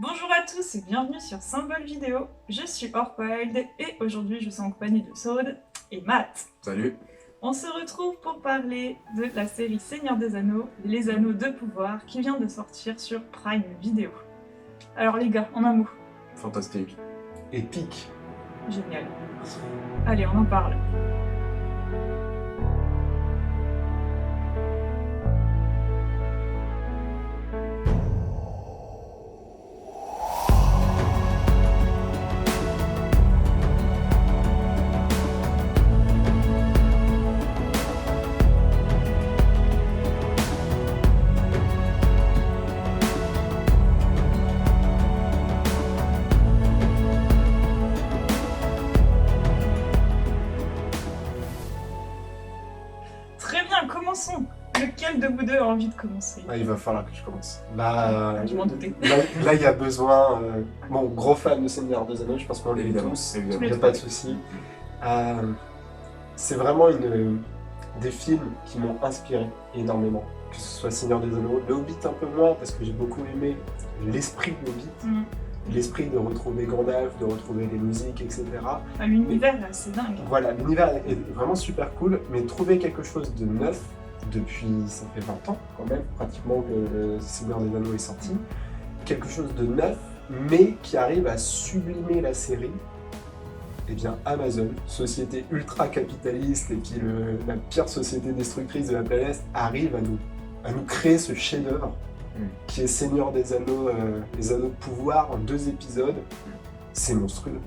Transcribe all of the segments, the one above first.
Bonjour à tous et bienvenue sur Symbole Vidéo. Je suis Orkwild et aujourd'hui je suis en compagnie de Saude et Matt. Salut. On se retrouve pour parler de la série Seigneur des Anneaux, Les Anneaux de Pouvoir, qui vient de sortir sur Prime Video. Alors les gars, en un mot. Fantastique. Épique. Génial. Allez, on en parle. Très bien, commençons. Lequel de vous deux a envie de commencer? Il va falloir que je commence. Je m'en doutais. Là, il y a besoin. Bon, gros fan de Seigneur des Anneaux, je pense qu'on l'est Évidemment, tous. évidemment. Il n'y a pas de souci. C'est vraiment des films qui m'ont inspiré énormément. Que ce soit Seigneur des Anneaux, Le Hobbit un peu moins, parce que j'ai beaucoup aimé l'esprit de Hobbit. L'esprit de retrouver Gandalf, de retrouver les musiques, etc. L'univers est assez dingue. Voilà, l'univers est vraiment super cool, mais trouver quelque chose de neuf, depuis, ça fait 20 ans quand même, pratiquement que le Seigneur des Anneaux est sorti, quelque chose de neuf, mais qui arrive à sublimer la série, eh bien Amazon, société ultra capitaliste et puis la pire société destructrice de la planète, arrive à nous créer ce chef-d'œuvre qui est Seigneur des Anneaux, les Anneaux de Pouvoir en 2 épisodes. C'est monstrueux.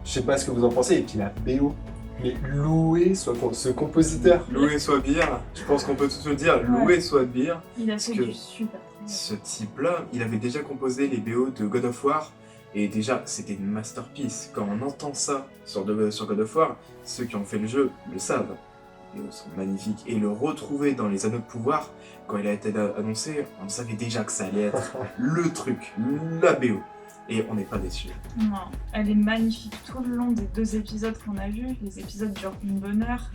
Je sais pas ce que vous en pensez, et puis la BO. Mais loué soit ce compositeur. Loué soit Beer, je pense qu'on peut tous le dire, loué soit Beer. Il a fait que du super travail. Ce type-là, il avait déjà composé les BO de God of War, et déjà, c'était une masterpiece. Quand on entend ça sur God of War, ceux qui ont fait le jeu le savent. Les BO sont magnifiques. Et le retrouver dans les Anneaux de Pouvoir, quand il a été annoncé, on savait déjà que ça allait être le truc, la BO. Et on n'est pas déçus. Non, elle est magnifique tout le long des 2 épisodes qu'on a vus. Les épisodes durent une bonne heure.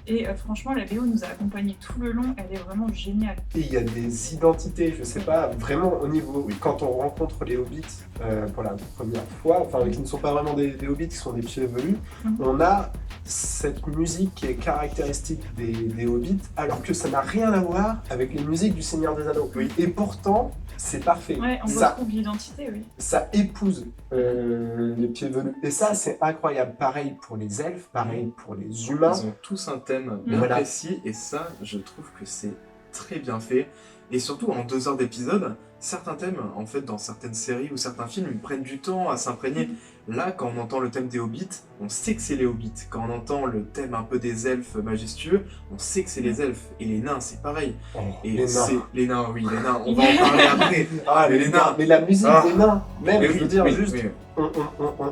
Et franchement, la BO nous a accompagnés tout le long. Elle est vraiment géniale. Et il y a des identités, je sais pas, vraiment au niveau. Quand on rencontre les hobbits pour la première fois, enfin qui ne sont pas vraiment des hobbits, qui sont des pieds velus, on a cette musique qui est caractéristique des hobbits, alors que ça n'a rien à voir avec les musiques du Seigneur des Anneaux. Oui. Et pourtant, c'est parfait. Ouais, on Ça, retrouve l'identité, oui. ça épouse les pieds velus. Et ça, c'est incroyable. Pareil pour les elfes, pareil pour les humains. Ils ont tous un thème bien Voilà. précis, et ça, je trouve que c'est très bien fait. Et surtout, en 2 heures d'épisode, certains thèmes, en fait, dans certaines séries ou certains films, ils prennent du temps à s'imprégner. Là, quand on entend le thème des hobbits, on sait que c'est les hobbits. Quand on entend le thème un peu des elfes majestueux, on sait que c'est les elfes. Et les nains, c'est pareil. Oh, Et les nains. c'est les nains, oui, les nains. On va en parler après. Ah, Mais les nains. Mais la musique Ah. des nains, même, Mais je oui, veux dire, oui, juste, oui.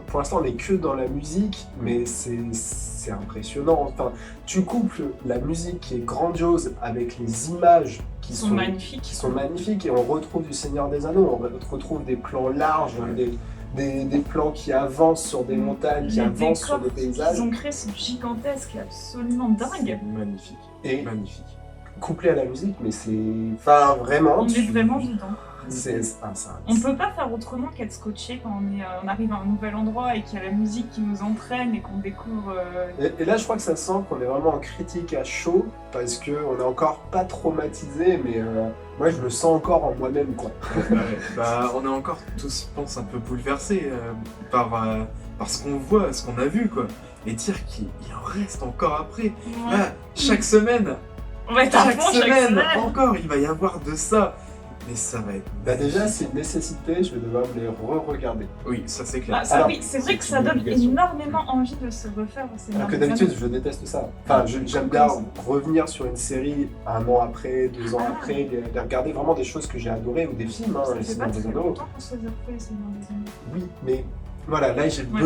pour l'instant, on n'est que dans la musique, mais c'est impressionnant. Enfin, tu couples la musique qui est grandiose avec les images qui Ils sont magnifiques. et on retrouve du Seigneur des Anneaux, on retrouve des plans larges, Ouais. des plans qui avancent sur des montagnes, qui Les avancent sur décors des qu'ils paysages, ont créés sont gigantesques et absolument dingues. Magnifique. et Magnifique. couplé à la musique, mais c'est... Enfin, vraiment... On est vraiment dedans. C'est On peut pas faire autrement qu'être scotché quand on arrive à un nouvel endroit et qu'il y a la musique qui nous entraîne et qu'on découvre. Et là, je crois que ça sent qu'on est vraiment en critique à chaud, parce qu'on est encore pas traumatisé, mais moi, je le sens encore en moi-même, quoi. Ouais, bah, on est encore tous, je pense, un peu bouleversés par ce qu'on voit, ce qu'on a vu, quoi. Et dire qu'il en reste encore après. Là, chaque semaine, On va être à fond chaque semaine. encore, il va y avoir de ça. Mais ça va être... Bah déjà, c'est une nécessité, je vais devoir me les re-regarder. Oui, ça c'est clair. Ah, ça, Alors, oui, c'est vrai que c'est ça une donne obligation. énormément envie de se refaire. Alors que d'habitude, je déteste ça. Enfin, j'aime bien revenir sur une série 1 an après, 2 ans après, les regarder vraiment des choses que j'ai adorées, ou des films, hein, Ça les fait pas Seigneurs des très Anneaux. longtemps qu'on se les a refait, les Seigneurs des Anneaux. Oui, mais voilà, là j'ai Ouais.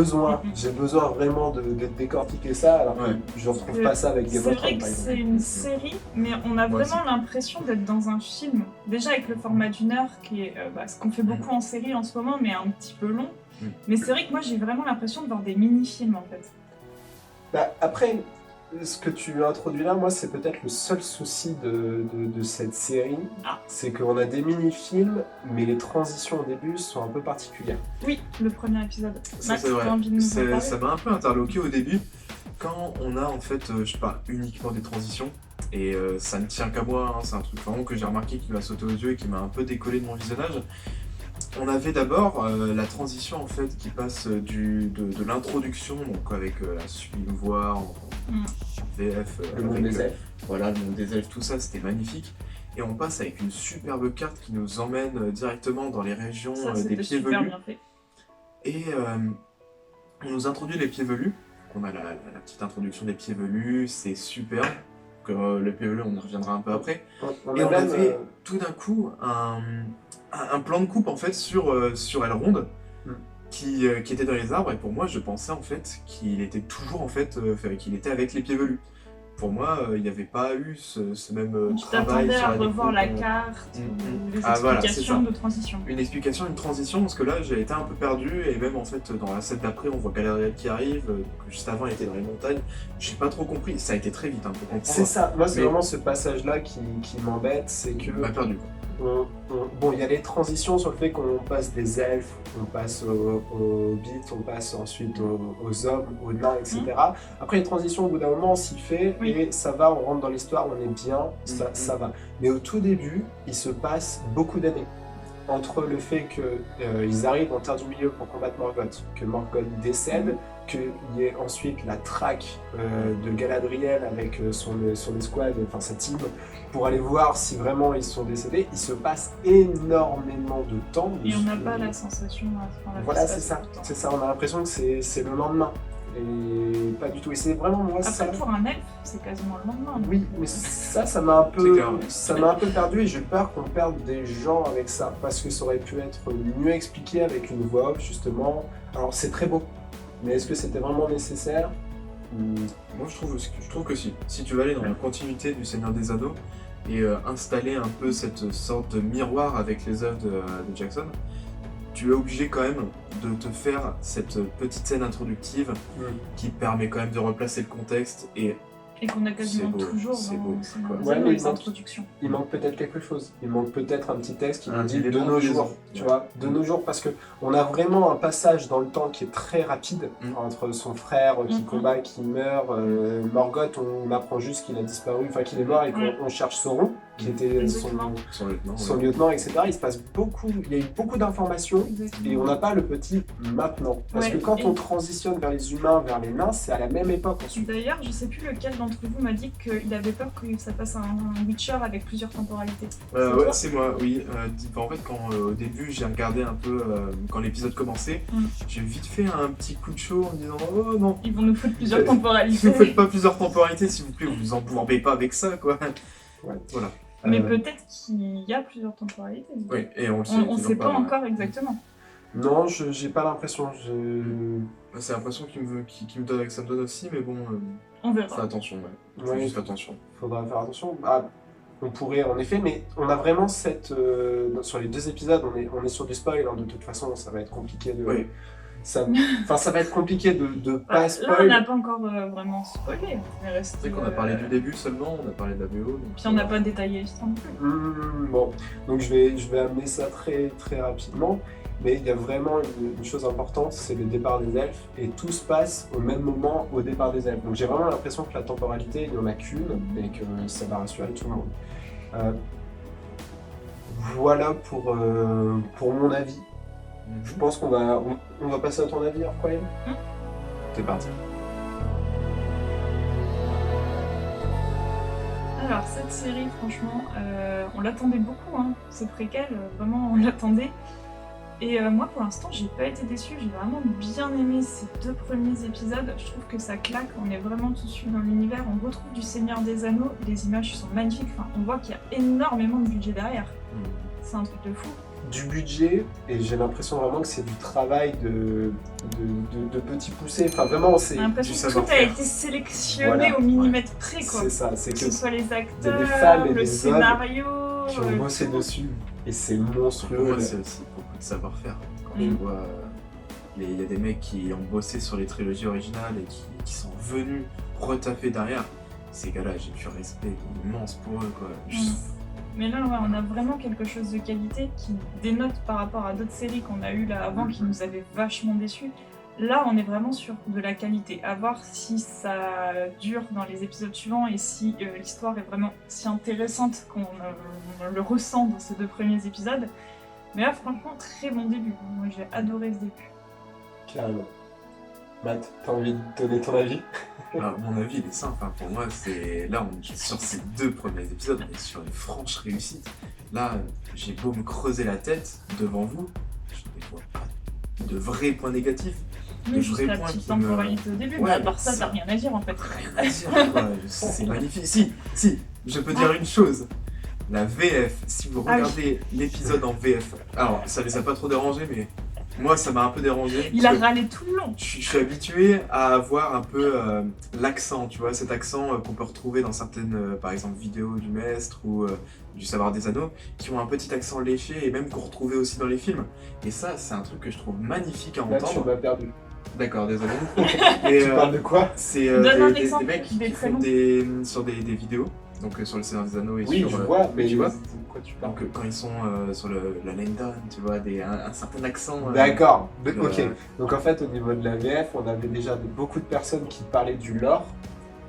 besoin vraiment de décortiquer ça, alors que Ouais. je ne retrouve pas ça avec Game C'est of vrai Thrones, que par c'est exemple. une série, mais on a Moi vraiment l'impression d'être dans un film. Déjà avec le format d'1 heure, qui est ce qu'on fait beaucoup en série en ce moment, mais un petit peu long. Mais c'est vrai que moi j'ai vraiment l'impression de voir des mini-films en fait. Bah, après, ce que tu introduis là, moi, c'est peut-être le seul souci de cette série. Ah. C'est qu'on a des mini-films, mais les transitions au début sont un peu particulières. Oui, le premier épisode. Ça, Max, c'est vrai. t'as envie de nous en parler? Ça m'a un peu interloqué au début, quand on a en fait, je sais pas, uniquement des transitions, et ça ne tient qu'à moi, hein, c'est un truc vraiment que j'ai remarqué qui m'a sauté aux yeux et qui m'a un peu décollé de mon visionnage. On avait d'abord la transition en fait qui passe de l'introduction, donc avec la sublime voix en VF, Le monde avec, des elfes. voilà, le monde des elfes, tout ça, c'était magnifique. Et on passe avec une superbe carte qui nous emmène directement dans les régions Ça, des c'était pieds super velus. bien fait. Et on nous introduit les pieds velus. Donc on a la petite introduction des pieds velus, c'est super. Les pieds velus, on y reviendra un peu après. Et on avait tout d'un coup un plan de coupe en fait sur Elrond qui était dans les arbres. Et pour moi, je pensais en fait qu'il était toujours en fait qu'il était avec les pieds velus. Pour moi, il n'y avait pas eu ce même Tu travail t'attendais sur à la revoir la découpe, carte, ou les Ah, voilà, c'est explications ça. de transition. Une explication, une transition, parce que là j'ai été un peu perdu, et même en fait dans la scène d'après on voit Galadriel qui arrive, donc juste avant il était dans les montagnes, j'ai pas trop compris, ça a été très vite, hein, pour comprendre. C'est ça, moi c'est Mais- vraiment ce passage-là qui m'embête, c'est que... On m'a perdu. Bon, il y a les transitions sur le fait qu'on passe des elfes, on passe aux hobbits, on passe ensuite aux hommes, aux nains, etc. Après, les transitions, au bout d'un moment, on s'y fait, Oui. et ça va, on rentre dans l'histoire, on est bien, ça va. Mais au tout début, il se passe beaucoup d'années. Entre le fait qu'ils arrivent en Terre du Milieu pour combattre Morgoth, que Morgoth décède, qu'il y ait ensuite la traque de Galadriel avec son escouade, enfin sa team, pour aller voir si vraiment ils sont décédés. Il se passe énormément de temps. Et on n'a pas la sensation à ce moment-là. Voilà, c'est ça, on a l'impression que c'est le lendemain. Et pas du tout. Et c'est vraiment moi ça. Après, pour un elfe, c'est quasiment le lendemain. donc, Oui, mais ça m'a un C'est peu, clair. ça m'a un peu perdu et j'ai peur qu'on perde des gens avec ça parce que ça aurait pu être mieux expliqué avec une voix off justement. Alors c'est très beau, mais est-ce que c'était vraiment nécessaire? Moi je trouve que si. Si tu veux aller dans la continuité du Seigneur des Anneaux et installer un peu cette sorte de miroir avec les œuvres de Jackson, tu es obligé quand même de te faire cette petite scène introductive qui permet quand même de replacer le contexte et qu'on a quasiment C'est beau, toujours c'est dans beau, Seigneur quoi. des Ouais, Anneaux, mais les il manque- introductions. Il manque peut-être quelque chose. Il manque peut-être un petit texte qui Un nous dit de élément nos de liaison. jours, tu vois, de nos jours, parce que on a vraiment un passage dans le temps qui est très rapide entre son frère qui combat, qui meurt, Morgoth, on apprend juste qu'il a disparu, enfin qu'il est mort et qu'on cherche Sauron, qui était Exactement. son lieutenant. son lieutenant, etc. Il se passe beaucoup, il y a eu beaucoup d'informations. Et on n'a pas le petit maintenant. Parce Ouais, que quand et- on transitionne vers les humains, vers les nains, c'est à la même époque ensuite. D'ailleurs, je sais plus lequel d'entre vous m'a dit qu'il avait peur que ça fasse un Witcher avec plusieurs temporalités. C'est Ouais, toi c'est moi, oui. En fait, quand au début j'ai regardé un peu, quand l'épisode commençait, j'ai vite fait un petit coup de chaud en disant oh non, Ils vont nous foutre plusieurs ne temporalités. faites pas plusieurs temporalités s'il vous plaît, vous vous embourbez pas avec ça quoi. Ouais. Voilà. Mais Euh, peut-être qu'il y a plusieurs temporalités. Oui, et on le sait. On toujours sait pas ouais. encore exactement. Non, j'ai pas l'impression. C'est l'impression ça me donne aussi, mais bon, On fais verra. attention, ouais. Faut Ouais, juste attention. faudra faire attention. Ah, on pourrait en effet, mais on a vraiment cette. Sur les 2 épisodes, on est sur du spoil, hein, de toute façon, ça va être compliqué de. Oui. Ça va être compliqué de pas Là, on spoil. n'a pas encore vraiment spoilé. C'est vrai qu'on a parlé du début seulement, on a parlé de la BO. Donc, Puis on n'a pas détaillé l'histoire non plus. Bon, donc je vais amener ça très très rapidement, mais il y a vraiment une chose importante, c'est le départ des elfes, et tout se passe au même moment au départ des elfes. Donc j'ai vraiment l'impression que la temporalité, il n'y en a qu'une, et que ça va rassurer tout le monde. Voilà pour mon avis. Je pense qu'on va passer à ton avis, Arquoyen. C'est parti. Alors, cette série, franchement, on l'attendait beaucoup, hein. Ce préquel, vraiment, on l'attendait. Et moi, pour l'instant, j'ai pas été déçue. J'ai vraiment bien aimé ces 2 premiers épisodes. Je trouve que ça claque. On est vraiment tout de suite dans l'univers. On retrouve du Seigneur des Anneaux. Les images sont magnifiques. Enfin, on voit qu'il y a énormément de budget derrière. C'est un truc de fou. Du budget, et j'ai l'impression vraiment que c'est du travail de petits poussés. Enfin, vraiment, c'est. J'ai l'impression du que tout a savoir-faire. été sélectionné Voilà. au millimètre près, quoi. C'est ça, c'est Que que ce soit les acteurs, femmes et le des scénario. qui ont bossé tout. dessus, et c'est Pour monstrueux. moi, c'est aussi beaucoup de savoir-faire. Quand je vois, il y a des mecs qui ont bossé sur les trilogies originales et qui sont venus retapper derrière. Ces gars-là, j'ai du respect immense pour eux, quoi. Mais là, ouais, on a vraiment quelque chose de qualité qui dénote par rapport à d'autres séries qu'on a eues là avant qui nous avaient vachement déçus. Là, on est vraiment sur de la qualité. À voir si ça dure dans les épisodes suivants et si l'histoire est vraiment si intéressante qu'on le ressent dans ces 2 premiers épisodes. Mais là, franchement, très bon début. Moi, j'ai adoré ce début. Carrément. Matt, t'as envie de donner ton avis? Alors, mon avis, il est simple. Hein. Pour moi, c'est là, sur ces 2 premiers épisodes, on est sur une franche réussite. Là, j'ai beau me creuser la tête devant vous, je ne vois pas de vrais points négatifs. Oui, juste la petite temporalité au début, mais à part ça, t'as rien à dire en fait. Rien à dire, quoi. C'est magnifique. Si, je peux dire une chose. La VF, si vous regardez l'épisode en VF, alors ça les a pas trop dérangés, mais moi ça m'a un peu dérangé. Il a râlé tout le long. Je suis habitué à avoir un peu l'accent, tu vois, cet accent qu'on peut retrouver dans certaines, par exemple, vidéos du Maître ou du Savoir des Anneaux, qui ont un petit accent léché et même qu'on retrouvait aussi dans les films. Et ça, c'est un truc que je trouve magnifique à Là, entendre. tu m'as perdu. D'accord, désolé. Et, Tu parles de quoi? c'est Donne un des exemple, mecs qui des font prénoms. sur des vidéos, donc sur le Seigneur des Anneaux et Oui, sur... je vois, mais tu vois de quoi tu parles? Donc quand ils sont sur la London, tu vois, un certain accent... D'accord, le- ok. Donc en fait, au niveau de la VF, on avait déjà beaucoup de personnes qui parlaient du lore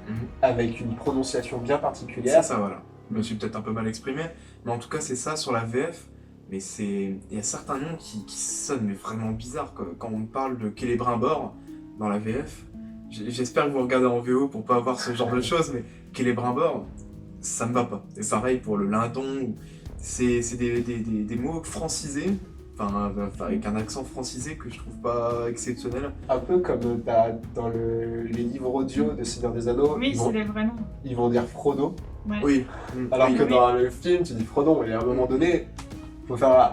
Mhm. avec une prononciation bien C'est particulière. ça, voilà. Je me suis peut-être un peu mal exprimé, mais en tout cas, c'est ça sur la VF. Mais il y a certains noms qui sonnent mais vraiment bizarres. Quand on parle de Célébrimbor dans la VF, j'espère que vous regardez en VO pour pas avoir ce genre de choses, mais Célébrimbor, ça me va pas. Et pareil pour le Lindon, c'est des mots francisés, enfin avec un accent francisé que je trouve pas exceptionnel. Un peu comme dans les livres audio de Seigneur des Anneaux, Oui, c'est les vrais noms. ils vont dire Frodo, Ouais. Oui. alors Oui. que dans le film, tu dis Frodon, et à un moment donné,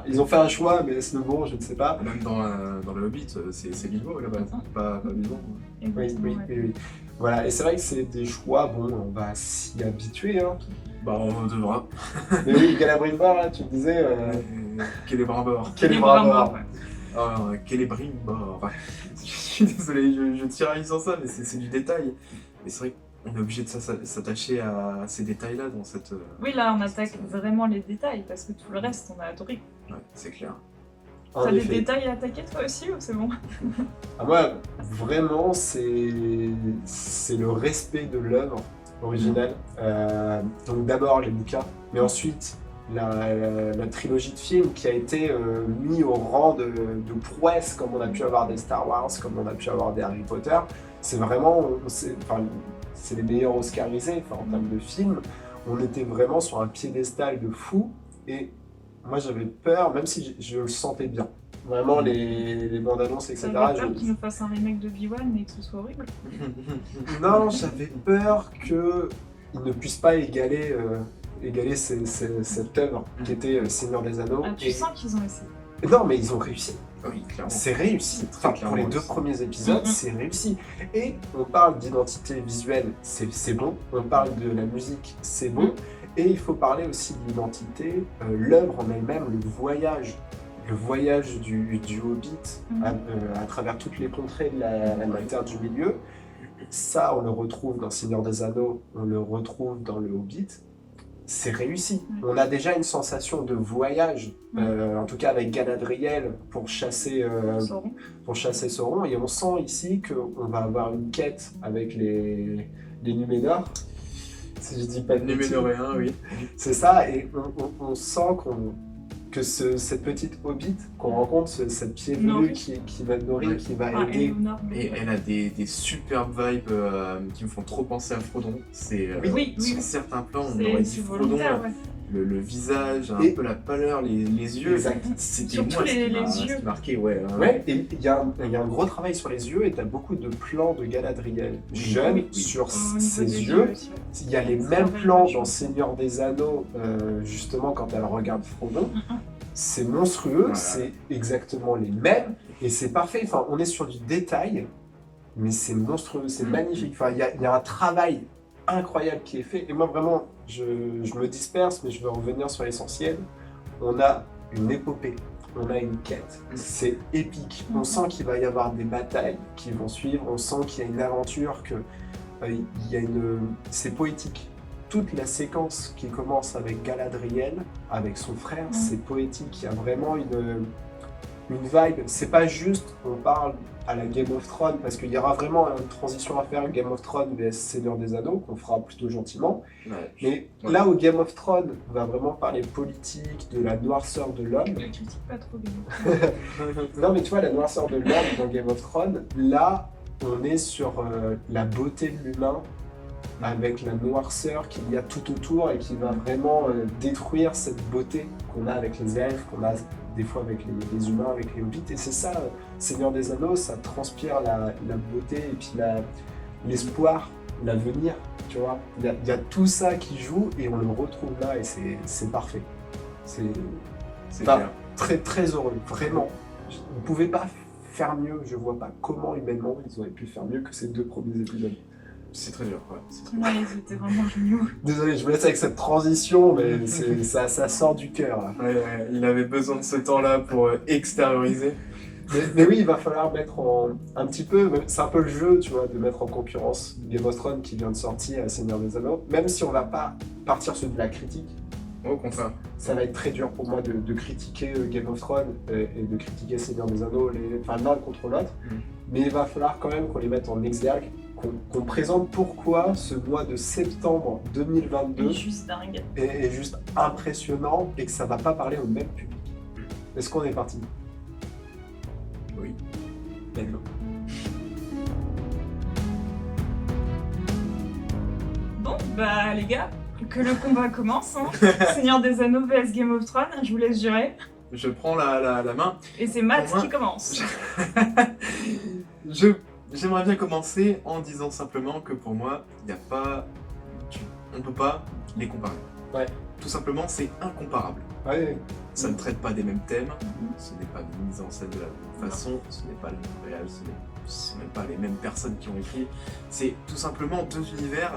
ils ont fait un choix, mais est-ce le bon, je ne sais pas. Même dans le Hobbit, c'est Bilbo là-bas, pas Bilbo. Oui. Voilà, et c'est vrai que c'est des choix, bon, on va s'y habituer, hein. Bah on devra. Mais oui, Célébrimbor, là, tu me disais... Célébrimbor. Célébrimbor. Ouais. Célébrimbor. Je suis désolé, je tiraille sur ça, mais c'est du détail. Mais c'est vrai qu'on est obligé de s'attacher à ces détails-là dans cette... Oui, là, on attaque vraiment les détails parce que tout le reste, on a adoré. Ouais, c'est clair. En T'as des effet. détails à attaquer toi aussi ou c'est bon? Ah, moi, vraiment, c'est le respect de l'œuvre originale. Donc d'abord les bouquins, mais ensuite la trilogie de films qui a été mis au rang de prouesse, comme on a pu avoir des Star Wars, comme on a pu avoir des Harry Potter. C'est vraiment, c'est les meilleurs Oscarisés en termes de films. On était vraiment sur un piédestal de fou, et moi j'avais peur, même si je le sentais bien. Vraiment, les bandes annonces, etc. T'avais peur qu'ils nous fassent un remake de B1 et que ce soit horrible? Non, j'avais peur qu'ils ne puissent pas égaler cette œuvre qui était Seigneur des Anneaux. Ah, tu sens qu'ils ont essayé. Non, mais ils ont réussi. Oui, clairement. C'est réussi. Très Enfin, pour clairement les 2 réussi. premiers épisodes, c'est réussi. Et on parle d'identité visuelle, c'est bon. On parle de la musique, c'est bon. Et il faut parler aussi de l'identité, l'œuvre en elle-même, le voyage du Hobbit à travers toutes les contrées de la Terre du Milieu. Ça, on le retrouve dans Seigneur des Anneaux, on le retrouve dans le Hobbit. C'est réussi. On a déjà une sensation de voyage, en tout cas avec Galadriel pour chasser Sauron. Et on sent ici qu'on va avoir une quête avec les Numénor. Si je dis pas de bêtises. Numénoréen, oui. C'est ça, et on sent que cette petite hobbit qu'on rencontre, cette pied velu qui va nourrir, qui va aider. Et elle a des superbes vibes qui me font trop penser à Frodon. C'est sur certains plans, on aurait dit Frodon, le visage, un peu la pâleur, les yeux. Exact. C'était moi ce qui marquait, ouais. Et il y a un gros travail sur les yeux, et tu as beaucoup de plans de Galadriel jeune sur ses yeux. Il y a les mêmes plans dans Seigneur des Anneaux, justement quand elle regarde Frodon. C'est monstrueux, c'est exactement les mêmes, et c'est parfait. Enfin, on est sur du détail, mais c'est monstrueux, c'est magnifique. Enfin, il y a un travail incroyable qui est fait. Et moi, vraiment, je me disperse, mais je veux revenir sur l'essentiel. On a une épopée, on a une quête. C'est épique. On sent qu'il va y avoir des batailles qui vont suivre, on sent qu'il y a une aventure, que il y a c'est poétique. Toute la séquence qui commence avec Galadriel, avec son frère, c'est poétique. Il y a vraiment une vibe. C'est pas juste on parle à la Game of Thrones, parce qu'il y aura vraiment une transition à faire, Game of Thrones vs Seigneur des Anneaux, qu'on fera plutôt gentiment. Ouais. Mais là où Game of Thrones va vraiment parler politique, de la noirceur de l'homme. Je critique pas trop bien. Non mais tu vois, la noirceur de l'homme dans Game of Thrones, là on est sur la beauté de l'humain, avec la noirceur qu'il y a tout autour et qui va vraiment détruire cette beauté qu'on a avec les elfes, qu'on a des fois avec les humains, avec les hobbits. Et c'est ça, Seigneur des Anneaux, ça transpire la beauté et puis l'espoir, l'avenir, tu vois. Il y a tout ça qui joue et on le retrouve là et c'est parfait. C'est clair. très très heureux, vraiment. Vous ne pouvez pas faire mieux, je vois pas comment humainement ils auraient pu faire mieux que ces 2 premiers épisodes. C'est très dur, ouais. Ouais, c'était vraiment géniaux. Désolé, je me laisse avec cette transition, mais ça sort du cœur là. Ouais, il avait besoin de ce temps-là pour extérioriser. Mais oui, il va falloir mettre un petit peu, c'est un peu le jeu, tu vois, de mettre en concurrence Game of Thrones qui vient de sortir à Seigneur des Anneaux, même si on va pas partir sur de la critique. Au contraire. Ça va être très dur pour moi de critiquer Game of Thrones et de critiquer Seigneur des Anneaux, l'un contre l'autre, mais il va falloir quand même qu'on les mette en exergue, qu'on présente pourquoi ce mois de septembre 2022 juste dingue. est juste impressionnant et que ça va pas parler au même public. Est-ce qu'on est parti? Oui. Maintenant. Bon, bah les gars, que le combat commence. Hein. Seigneur des Anneaux vs Game of Thrones, je vous laisse jurer. Je prends la main. Et c'est Matt Pour moi- qui commence. J'aimerais bien commencer en disant simplement que pour moi, il n'y a pas... On peut pas les comparer. Ouais. Tout simplement, c'est incomparable. Ouais. Ça ne traite pas des mêmes thèmes, ce n'est pas une mise en scène de la même façon, ce n'est pas le même réel, ce sont même pas les mêmes personnes qui ont écrit. C'est tout simplement 2 univers.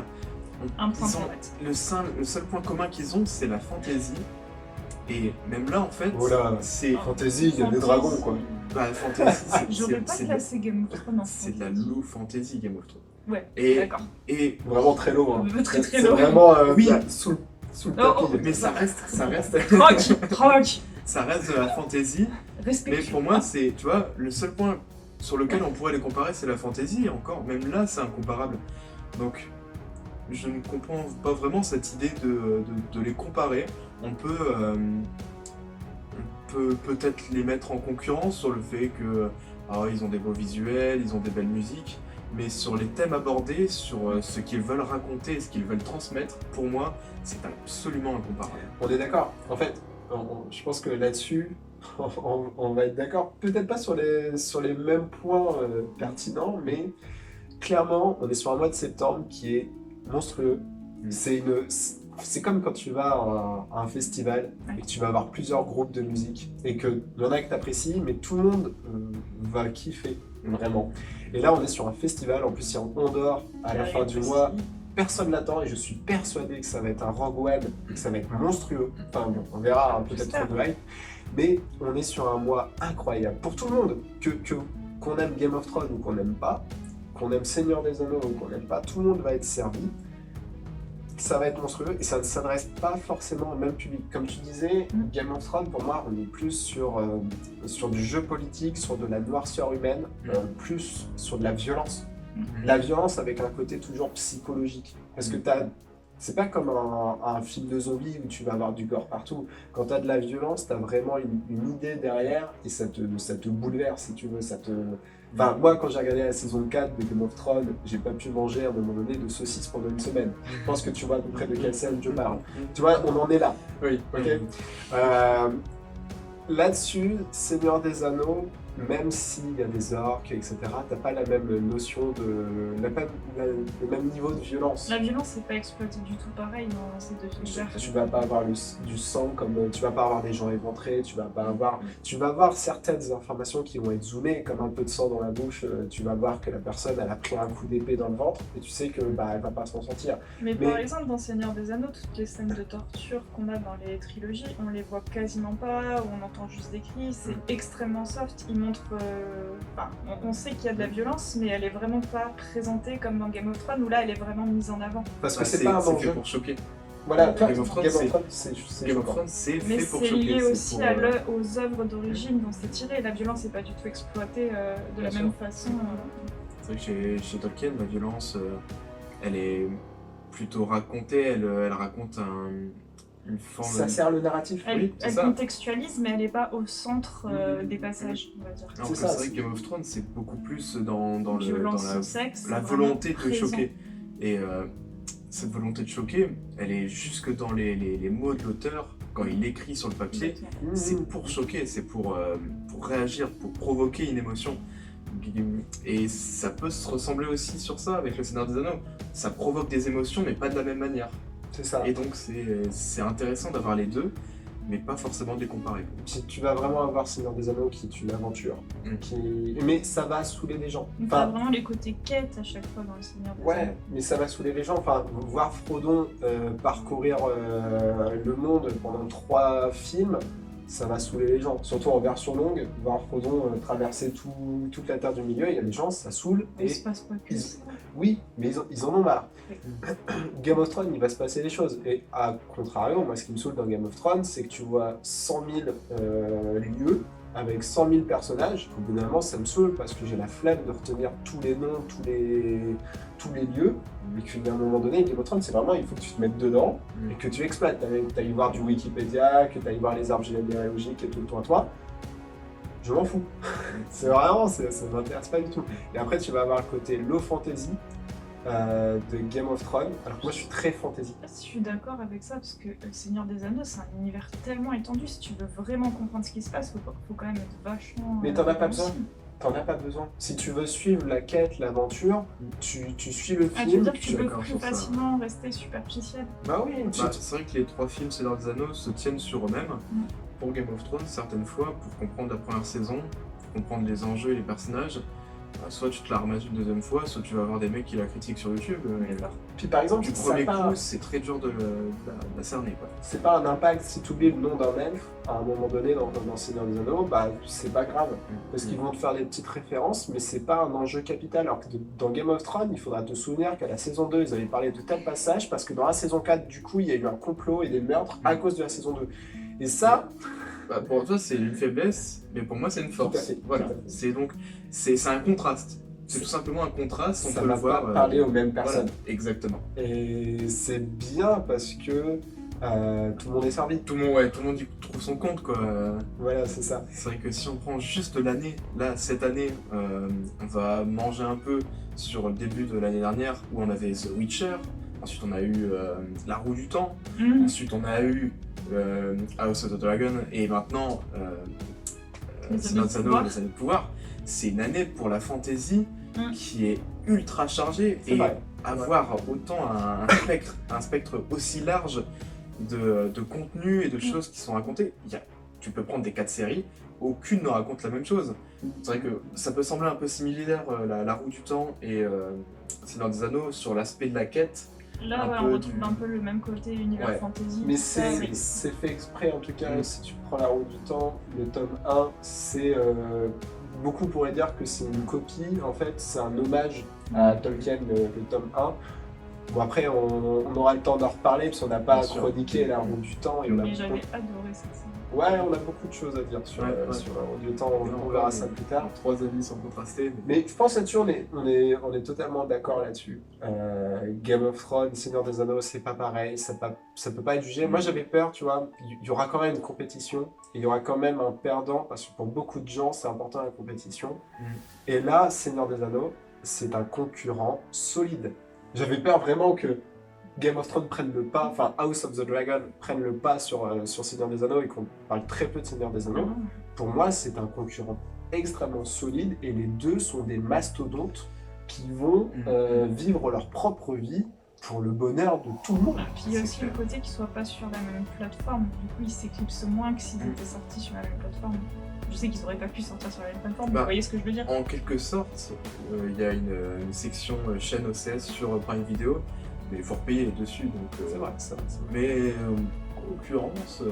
Un point Ils ont- combat. le seul point commun qu'ils ont, c'est la fantaisie. Et même là, en fait, Voilà. c'est... Fantasy, il y a des dragons quoi. Bah, fantasy, J'aurais pas c'est classé Game of Thrones en c'est de la fantasy. low fantasy Game of Thrones. Ouais, Et, d'accord. et Vraiment très lourd. Hein. Très C'est lourd. vraiment Oui. sous le Oh, tapis. mais ça reste Troc. ça reste de la fantasy. Mais Respectueux. pour moi, c'est, tu vois, le seul point sur lequel on pourrait les comparer, c'est la fantasy. Et encore, même là, c'est incomparable. Donc, je ne comprends pas vraiment cette idée de les comparer. On peut peut-être les mettre en concurrence sur le fait que ils ont des beaux visuels, ils ont des belles musiques, mais sur les thèmes abordés, sur ce qu'ils veulent raconter, ce qu'ils veulent transmettre, pour moi, c'est absolument incomparable. On est d'accord. En fait, je pense que là-dessus, on va être d'accord. Peut-être pas sur les mêmes points pertinents, mais clairement, on est sur un mois de septembre qui est monstrueux. C'est comme quand tu vas à un festival et que tu vas avoir plusieurs groupes de musique et qu'il y en a que tu apprécies, mais tout le monde va kiffer, vraiment. Et là, on est sur un festival, en plus, il y a un Andorre à la fin du mois. Personne l'attend et je suis persuadé que ça va être un Rogue One, que ça va être monstrueux. Enfin bon, on verra, hein, peut-être trop de hype. Mais on est sur un mois incroyable pour tout le monde. Qu'on aime Game of Thrones ou qu'on n'aime pas, qu'on aime Seigneur des Anneaux ou qu'on n'aime pas, tout le monde va être servi. Ça va être monstrueux et ça ne s'adresse pas forcément au même public. Comme tu disais, Game of Thrones, pour moi, on est plus sur du jeu politique, sur de la noirceur humaine, plus sur de la violence. La violence avec un côté toujours psychologique. Parce que c'est pas comme un film de zombies où tu vas avoir du gore partout. Quand tu as de la violence, tu as vraiment une idée derrière et ça te bouleverse, si tu veux. Enfin, moi, quand j'ai regardé la saison 4 de Game of Thrones, j'ai pas pu manger à un moment donné de saucisses pendant une semaine. Je pense que tu vois à peu près de quelle scène je parle. Tu vois, on en est là. Oui, Ok. Là-dessus, Seigneur des Anneaux, même s'il y a des orques, etc., t'as pas la même notion le même niveau de violence. La violence n'est pas exploitée du tout pareil dans ces deux univers. Tu vas pas avoir du sang, comme tu vas pas avoir des gens éventrés, tu vas avoir certaines informations qui vont être zoomées, comme un peu de sang dans la bouche, tu vas voir que la personne elle a pris un coup d'épée dans le ventre et tu sais que elle va pas s'en sortir. Mais par exemple dans Seigneur des Anneaux, toutes les scènes de torture qu'on a dans les trilogies, on les voit quasiment pas, ou on entend juste des cris, c'est extrêmement soft. Il montre... on sait qu'il y a de la violence, mais elle est vraiment pas présentée comme dans Game of Thrones, où là, elle est vraiment mise en avant. Parce que c'est pas un fait enjeu. pour choquer. Voilà, Game of Thrones, c'est Game of choquant. Thrones, c'est Mais fait pour c'est choquer. lié c'est aussi pour, aux œuvres d'origine dont c'est tiré. La violence n'est pas du tout exploitée de la Bien même sûr. façon. C'est vrai que chez Tolkien, la violence, elle est plutôt racontée, elle raconte une forme... Ça sert le narratif. Oui, c'est Elle ça. contextualise, mais elle n'est pas au centre des passages, on va dire. Alors C'est que ça, c'est vrai c'est- que Game of Thrones, c'est beaucoup plus dans Violence la au sexe, la c'est vraiment volonté de présent. choquer. Et cette volonté de choquer, elle est jusque dans les mots de l'auteur, quand il écrit sur le papier, Exactement. c'est pour choquer, c'est pour réagir, pour provoquer une émotion. Et ça peut se ressembler aussi sur ça avec le Seigneur des Anneaux. Ça provoque des émotions, mais pas de la même manière. C'est ça. Et donc c'est intéressant d'avoir les deux, mais pas forcément de les comparer. Puis tu vas vraiment avoir Seigneur des Anneaux qui est une aventure. Mm. Mais ça va saouler les gens. Donc, t'as vraiment les côtés quêtes à chaque fois dans le Seigneur des Ouais, Anneaux. mais ça va saouler les gens. Enfin, voir Frodon parcourir le monde pendant 3 films, ça va saouler les gens. Surtout en version longue, voir Frodon traverser toute la Terre du Milieu, il y a des gens, ça saoule. Il se passe pas que ils- ça. Oui, mais ils en ont marre. Oui. Game of Thrones, il va se passer des choses. Et à contrario, moi, ce qui me saoule dans Game of Thrones, c'est que tu vois 100 000 lieux avec 100 000 personnages. Au bout d'un moment, ça me saoule parce que j'ai la flemme de retenir tous les noms, tous les lieux. Mais qu'à un moment donné, Game of Thrones, c'est vraiment, il faut que tu te mettes dedans et que tu exploites. Tu ailles voir du Wikipédia, que tu ailles voir les arbres généalogiques et tout le temps à toi. Je m'en fous. C'est vraiment, ça m'intéresse pas du tout. Et après, tu vas avoir le côté low fantasy de Game of Thrones. Alors que moi, je suis très fantasy. Je suis d'accord avec ça parce que le Seigneur des Anneaux, c'est un univers tellement étendu. Si tu veux vraiment comprendre ce qui se passe, faut quand même être vachement. Mais t'en as pas besoin. sensible. T'en as pas besoin. Si tu veux suivre la quête, l'aventure, tu suis le Ah, tu veux film. dire que tu peux d'accord plus sur ça. facilement rester superficiel. Bah oui, Bah, c'est vrai que les 3 films Seigneur des Anneaux se tiennent sur eux-mêmes. Pour Game of Thrones, certaines fois, pour comprendre la première saison, pour comprendre les enjeux et les personnages, bah, soit tu te la remates une deuxième fois, soit tu vas avoir des mecs qui la critiquent sur YouTube. Et Puis par exemple, du ça premier a pas- coup, c'est très dur de la cerner. Quoi. c'est pas un impact si tu oublies le nom d'un elfe à un moment donné dans Seigneur des Anneaux, bah c'est pas grave. Parce qu'ils vont te faire des petites références, mais c'est pas un enjeu capital. Alors que dans Game of Thrones, il faudra te souvenir qu'à la saison 2, ils avaient parlé de tel passage, parce que dans la saison 4, du coup, il y a eu un complot et des meurtres à cause de la saison 2. Et ça, Bah, pour toi, c'est une faiblesse, mais pour moi, c'est une Tout à force. fait, Voilà. tout à fait. C'est donc c'est un contraste. C'est tout simplement un contraste. On ça peut le va voir. pas parler aux mêmes Voilà, personnes. exactement. Et c'est bien parce que tout le monde est servi. Tout le monde y trouve son compte, quoi. Voilà, c'est ça. C'est vrai que si on prend juste l'année, là, cette année, on va manger un peu sur le début de l'année dernière où on avait The Witcher, ensuite on a eu La Roue du Temps, ensuite on a eu House of the Dragon et maintenant Les Seigneur des Anneaux de Anneaux, pouvoir. les Anneaux de pouvoir. C'est une année pour la fantasy Mm. qui est ultra chargée C'est et vrai. avoir autant un spectre aussi large de contenu et de choses qui sont racontées. Tu peux prendre des 4 séries, aucune ne raconte la même chose. C'est vrai que ça peut sembler un peu similaire, la Roue du Temps et Seigneur des Anneaux, sur l'aspect de la quête. Là, Un ouais, peu on retrouve du- un peu le même côté univers Ouais. fantasy. Mais ça, oui. c'est fait exprès en tout cas. Mm. Si tu prends La Roue du Temps, le tome 1, c'est. Beaucoup pourraient dire que c'est une copie, en fait, c'est un hommage à Tolkien, le tome 1. Bon, après, on aura le temps d'en reparler, parce qu'on n'a pas Bien sûr. chroniqué La Roue du Temps. Et on a Mais j'avais adoré cette série. Ouais, on a beaucoup de choses à dire sur, Ouais. sur La Roue du Temps, on verra ça plus tard. 3 avis sont contrastés. Mais je pense là-dessus, on est totalement d'accord là-dessus. Game of Thrones, Seigneur des Anneaux, c'est pas pareil, ça peut pas être jugé. Moi, j'avais peur, tu vois, il y aura quand même une compétition, et il y aura quand même un perdant, parce que pour beaucoup de gens, c'est important la compétition. Et là, Seigneur des Anneaux, c'est un concurrent solide. J'avais peur vraiment que Game of Thrones prenne le pas, enfin House of the Dragon prenne le pas sur Seigneur des Anneaux et qu'on parle très peu de Seigneur des Anneaux. Pour moi, c'est un concurrent extrêmement solide et les deux sont des mastodontes qui vont vivre leur propre vie pour le bonheur de tout le monde. Puis il y a C'est aussi clair. le côté qu'ils soient pas sur la même plateforme. Du coup, ils s'éclimpsent moins que s'ils étaient sortis sur la même plateforme. Je sais qu'ils auraient pas pu sortir sur la même plateforme, mais Bah, vous voyez ce que je veux dire. En quelque sorte, il y a une section chaîne OCS sur Prime Video, mais il faut repayer dessus. Donc, C'est vrai, ça. Mais en concurrence,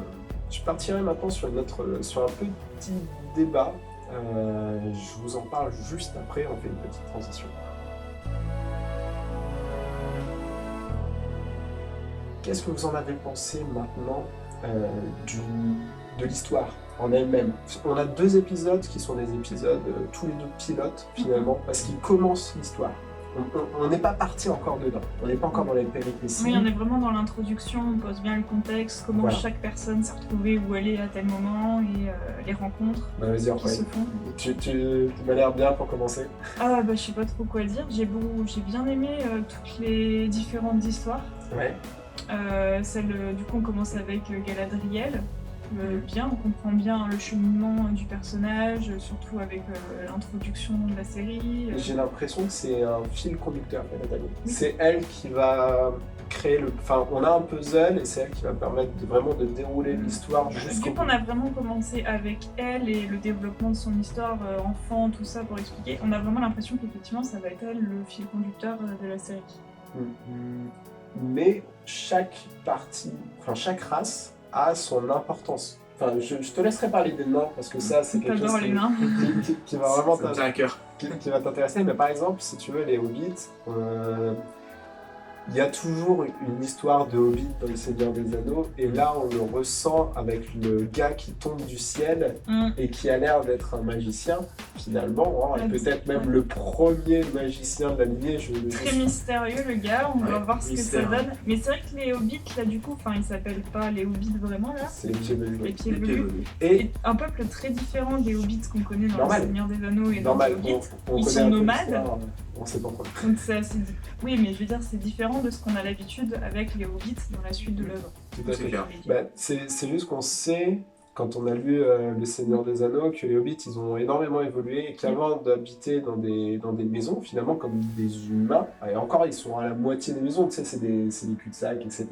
Je partirai maintenant sur un petit débat Je vous en parle juste après, on fait une petite transition. Qu'est-ce que vous en avez pensé maintenant de l'histoire en elle-même? On a 2 épisodes qui sont des épisodes tous les 2 pilotes finalement, parce qu'ils commencent l'histoire. On n'est pas parti encore dedans, on n'est pas encore dans les péripéties. Oui, on est vraiment dans l'introduction, on pose bien le contexte, comment Voilà. chaque personne s'est retrouvée où elle est à tel moment et les rencontres Vas-y, qui après. se font. Tu m'as l'air bien pour commencer. Ah bah je sais pas trop quoi dire, j'ai bien aimé toutes les différentes histoires. Ouais. Du coup on commence avec Galadriel. Bien, on comprend bien le cheminement du personnage, surtout avec l'introduction de la série. J'ai l'impression que c'est un fil conducteur, Galadriel. C'est elle qui va créer le... Enfin, on a un puzzle et c'est elle qui va permettre vraiment de dérouler l'histoire jusqu'au Vu bout. qu'on a vraiment commencé avec elle et le développement de son histoire, enfant, tout ça pour expliquer, on a vraiment l'impression qu'effectivement ça va être elle le fil conducteur de la série. Mais chaque partie, enfin chaque race a son importance. Enfin, je te laisserai parler des nains parce que ça c'est quelque chose J'adore les nains. qui va vraiment Ça me tient à cœur. qui va t'intéresser. Mais par exemple, si tu veux, les hobbits, il y a toujours une histoire de hobbit dans le Seigneur des Anneaux, et là on le ressent avec le gars qui tombe du ciel et qui a l'air d'être un magicien finalement, hein, et peut-être même le premier magicien de la lignée. Très mystérieux le gars, on va Ouais, voir ce mystère. que ça donne. Mais c'est vrai que les hobbits là du coup, ils s'appellent pas les hobbits vraiment là, C'est les pieds velus. les pieds Les pieds velus. velus. Et Et un peuple très différent des hobbits qu'on connaît dans Normal. le Seigneur des Anneaux et dans normal, les hobbits. on Ils connaît sont un peu nomades. l'histoire, on sait pas quoi. Donc c'est assez... Oui, mais je veux dire, c'est différent de ce qu'on a l'habitude avec les hobbits dans la suite de l'œuvre. Tout à C'est fait. clair. Bah, c'est juste qu'on sait, quand on a lu Le Seigneur des Anneaux, que les hobbits ils ont énormément évolué et qu'avant d'habiter dans des maisons, finalement comme des humains, et encore ils sont à la moitié des maisons, tu sais, c'est des cul-de-sac, etc.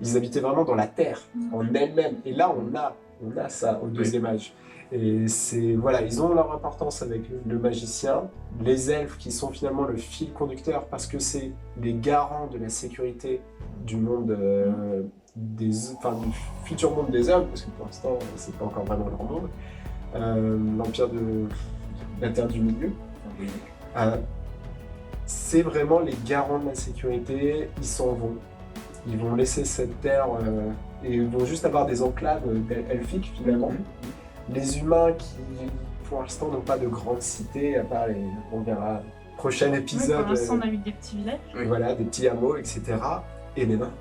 Ils habitaient vraiment dans la terre, en elle-même. Et là, on a ça au deuxième âge. Et c'est, voilà, ils ont leur importance avec le magicien, les elfes qui sont finalement le fil conducteur parce que c'est les garants de la sécurité du monde, du futur monde des hommes, parce que pour l'instant, c'est pas encore vraiment leur monde, l'empire de la Terre du Milieu. C'est vraiment les garants de la sécurité, ils s'en vont. Ils vont laisser cette terre et ils vont juste avoir des enclaves elfiques finalement. Les humains qui, pour l'instant, n'ont pas de grande cité, à part on verra, prochain Oui, épisode, pour l'instant, on a eu des petits villages. Oui. voilà, des petits hameaux, etc. Et les nains.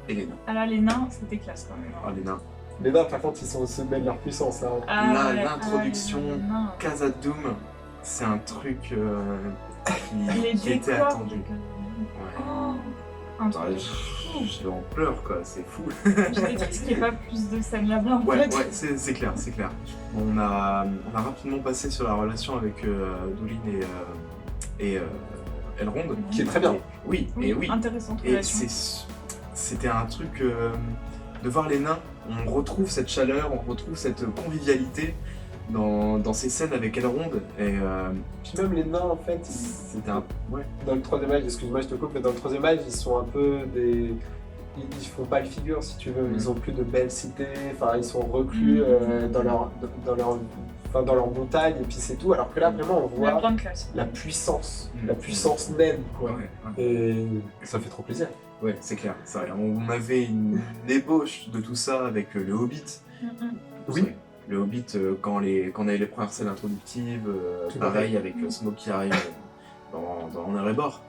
Et les nains. Ah là, les nains, c'était classe quand même. Ah, les nains. Les nains, par contre, ils sont au sommet de leur puissance. Hein. Ah, Là, ouais, l'introduction, les nains. Casa Doom, c'est un truc Les qui était décors. attendu. les- Ouais. Oh, un Ah, truc de fou. je en pleure quoi, c'est fou. J'étais triste qu'il n'y ait pas plus de scènes là-bas en Ouais, fait. ouais, c'est clair, c'est clair. On a rapidement passé sur la relation avec Doolin et Elrond. Qui est très bien. Oui, et oui. Intéressante Et relation. c'était un truc de voir les nains. On retrouve cette chaleur, on retrouve cette convivialité dans ces scènes avec Elrond. Et Puis même les nains, en fait, c'était un. Ouais. dans le troisième âge, excuse-moi, je te coupe, mais dans le troisième âge, ils sont un peu des... Ils font pas le figure, si tu veux. Ils ont plus de belles cités, enfin, ils sont reclus dans leur montagne, et puis c'est tout. Alors que là, vraiment, on La voit grande classe. la puissance Mm. naine, quoi. Ouais. Et ça fait trop plaisir. Ouais, c'est clair. C'est vrai. On avait une ébauche de tout ça avec le Hobbit. Oui. Ouais. Le Hobbit, quand on avait les premières scènes introductives, Tout à pareil avec Smoke qui arrive dans Erebor.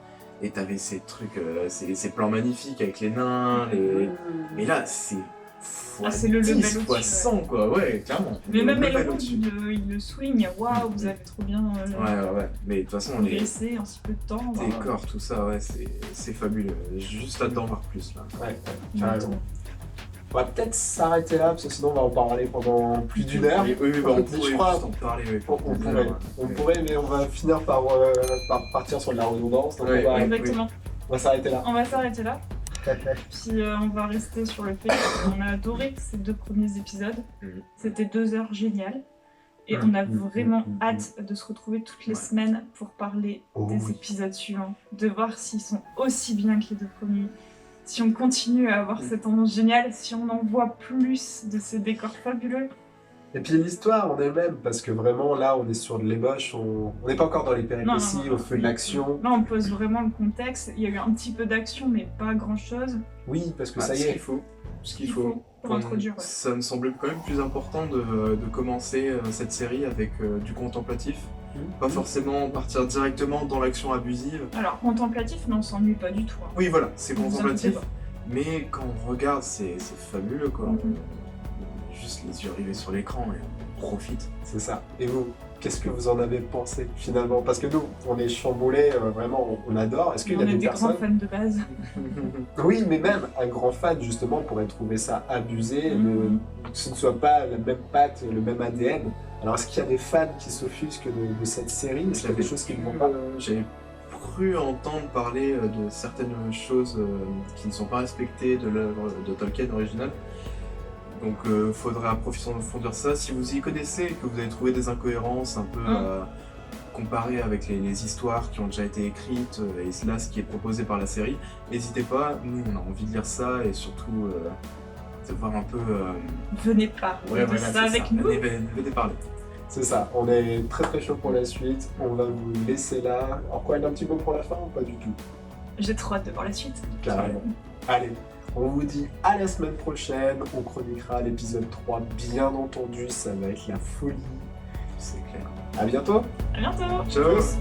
Et t'avais ces trucs, ces plans magnifiques avec les nains. Et là, c'est c'est le level 10, fois au-dessus, 100, quoi. Ouais, clairement. Mais même level Elrond, au-dessus. il le swing. Waouh, vous avez trop bien Ouais. Mais de toute façon, les progressé en si peu de temps. bah, décors, tout ça, ouais, c'est fabuleux. Juste là-dedans, voir plus, là. Ouais, carrément. On va peut-être s'arrêter là, parce que sinon on va en parler pendant plus d'une heure. Oui, on Mais pourrait je crois- juste en parler. Oui, On pourrait, mais on va finir par partir sur de la redondance. Donc Ouais, Exactement. on va s'arrêter là. On va s'arrêter là. Puis on va rester sur le fait qu'on a adoré ces 2 premiers épisodes. Mhm. C'était 2 heures géniales. Et Mhm. on a vraiment Mhm. hâte de se retrouver toutes les Ouais. semaines pour parler Oh des oui. épisodes suivants. De voir s'ils sont aussi bien que les 2 premiers. Si on continue à avoir cette ambiance géniale, si on en voit plus de ces décors fabuleux. Et puis l'histoire en elle-même, parce que vraiment là on est sur de l'ébauche, on n'est pas encore dans les péripéties, non. au feu de l'action. Là, on pose vraiment le contexte. Il y a eu un petit peu d'action, mais pas grand-chose. Oui, parce que Ah, ça y ce est. qu'il faut. Ce qu'il faut. Pour introduire, ouais. Ça me semblait quand même plus important de commencer cette série avec du contemplatif. Pas forcément partir directement dans l'action abusive. Alors, contemplatif, mais on s'ennuie pas du tout. Hein. Oui, voilà, c'est Vous contemplatif. inquiétez Mais quand on regarde, c'est fabuleux, quoi. Mhm. On a juste les yeux rivés sur l'écran et on profite. C'est ça. Et vous, qu'est-ce que vous en avez pensé finalement? Parce que nous, on est chamboulés, vraiment, on adore. Est-ce qu'il y a On est des des grands personnes... fans de base. Oui, mais même un grand fan, justement, pourrait trouver ça abusé, Mhm. que ce ne soit pas la même patte, le même ADN. Alors, est-ce qu'il y a des fans qui s'offusquent de cette série? Est-ce qu'il y a des choses qui ne vont pas? J'avais cru entendre parler de certaines choses qui ne sont pas respectées de l'œuvre de Tolkien originale. Donc faudrait approfondir ça. Si vous y connaissez et que vous avez trouvé des incohérences un peu comparées avec les histoires qui ont déjà été écrites et là ce qui est proposé par la série, n'hésitez pas, nous on a envie de lire ça et surtout de voir un peu... Venez parler de ça avec nous. Venez parler. C'est ça, on est très très chaud pour la suite. On va vous laisser là. Encore un petit mot pour la fin ou pas du tout? J'ai trop hâte de voir la suite. Carrément. Allez, on vous dit à la semaine prochaine. On chroniquera l'épisode 3, bien entendu. Ça va être la folie. C'est clair. À bientôt. À bientôt. Ciao. Tchuss.